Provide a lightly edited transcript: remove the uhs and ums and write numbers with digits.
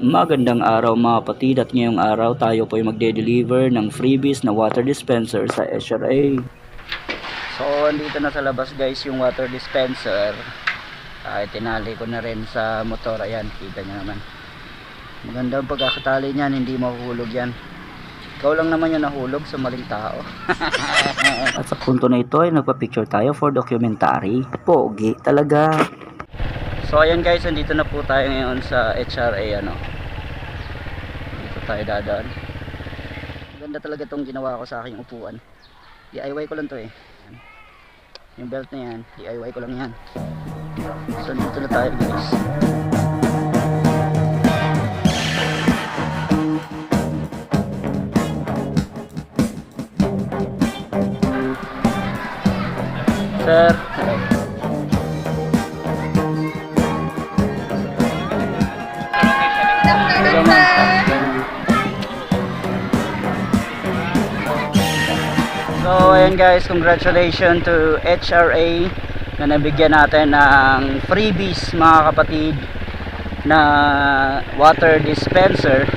Magandang araw mga kapatid, at ngayong araw tayo po ay magde-deliver ng freebies na water dispenser sa SRA. So andito na sa labas guys yung water dispenser. Tinali ko na rin sa motor. Ayan, kita nyo naman. Magandang pagkakatali niyan, hindi mahuhulog yan. Ikaw lang naman yung nahulog sa maling tao. At sa punto na ito ay nagpa-picture tayo for documentary. Pogi talaga. So ayan guys, andito na po tayo ngayon sa HRA. Dito tayo dadaan. Ganda talaga itong ginawa ko sa aking upuan. DIY ko lang to eh. Yung belt na yan, DIY ko lang yan. So dito na tayo guys. Sir, hello. Hello ma'am. So ayan guys, congratulations to HRA na nabigyan natin ng freebies mga kapatid na water dispenser